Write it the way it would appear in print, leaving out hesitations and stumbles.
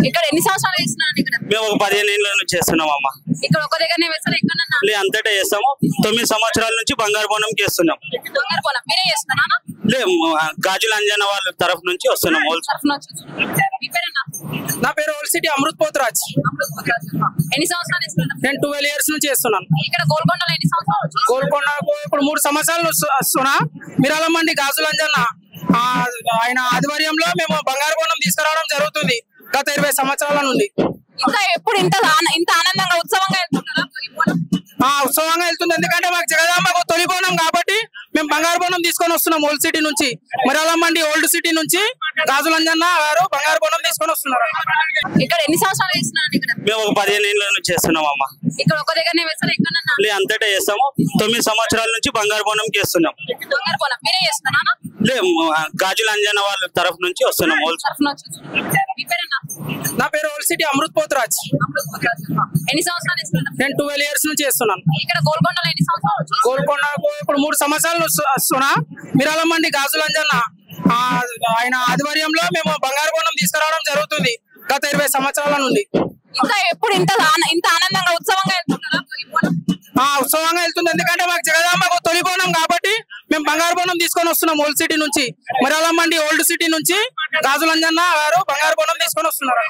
ఇక్కడ ఎన్ని సంవత్సరాలు చేస్తున్నారు ఇక్కడ? మేము ఒక 15 ఏళ్ల నుంచి చేస్తున్నాం అమ్మ. ఇక్కడ ఒక దగ్గరనే వేస్తారు ఎక్కడన్నా? లే అంతటా చేస్తాము. 9 సంవత్సరాల నుంచి బంగారు బోనం చేస్తున్నాం. బంగారు బోనం మీరే చేస్తున్నారా? లే గాజుల అంజన వాళ్ళ తరఫు నుంచి వస్తున్నాం. మీ పేరేనా? నా పేరు ఓల్డ్ సిటీ అమృత్ పోత్రాజ్. ఎన్ని సంవత్సరాలు చేస్తున్నారు? నేను 12 years నుంచి చేస్తున్నాను. ఇక్కడ గోల్కొండలో ఎన్ని సంవత్సరాలు? గోల్కొండకు ఇప్పుడు 3 సంవత్సరాలు వస్తున్నా. మిరాలమ్మండి గాజులంజన్న ఆయన ఆధ్వర్యంలో మేము బంగారు బోనం తీసుకురావడం జరుగుతుంది గత 20 సంవత్సరాల నుండి. ఇంకా ఎప్పుడు ఇంత ఆనందంగా ఉత్సవంగా వెళ్తున్నారా? ఉత్సవంగా వెళ్తుంది. ఎందుకంటే మాకు జగదాంబకు తొలి బోనం కాబట్టి మేము బంగారు బోనం తీసుకొని వస్తున్నాం. ఓల్డ్ సిటీ నుంచి మిరాలమ్మండి ఓల్డ్ సిటీ నుంచి గాజులంజన్న గారు బంగారు బోనం తీసుకొని వస్తున్నారు. ఇక్కడ ఎన్ని సంవత్సరాలు చేస్తున్నారు ఇక్కడ? మేము ఒక 15 ఏళ్ల నుంచి చేస్తున్నాం అమ్మ. ఇక్కడ ఒక దగ్గరనే వేస్తారు ఎక్కడన్నా? లే అంతటా చేస్తాము. 9 సంవత్సరాల నుంచి బంగారు బోనం చేస్తున్నాం. బంగారు బోనం మీరే చేస్తున్నారా? లే గాజుల అంజన వాళ్ళ తరఫు నుంచి వస్తున్నాం. మీ పేరేనా? నా పేరు ఓల్డ్ సిటీ అమృత్ పోత్రాజ్. ఎన్ని సంవత్సరాలు చేస్తున్నారు? నేను 12 years నుంచి చేస్తున్నాను. ఇక్కడ గోల్కొండలో ఎన్ని సంవత్సరాలు? గోల్కొండకు ఇప్పుడు 3 సంవత్సరాలు వస్తున్నా. మిరాలమ్మండి గాజులంజన్న ఆయన ఆధ్వర్యంలో మేము బంగారు బోనం తీసుకురావడం జరుగుతుంది గత 20 సంవత్సరాల నుండి. ఇంకా ఎప్పుడు ఇంత ఆనందంగా ఉత్సవంగా వెళ్తున్నారా? ఉత్సవంగా వెళ్తుంది. ఎందుకంటే మాకు జగదాంబకు తొలి బోనం కాబట్టి మేము బంగారు బోనం తీసుకొని వస్తున్నాం. ఓల్డ్ సిటీ నుంచి మిరాలమ్మండి ఓల్డ్ సిటీ నుంచి గాజులంజన్న గారు బంగారు బోనం తీసుకొని వస్తున్నారు.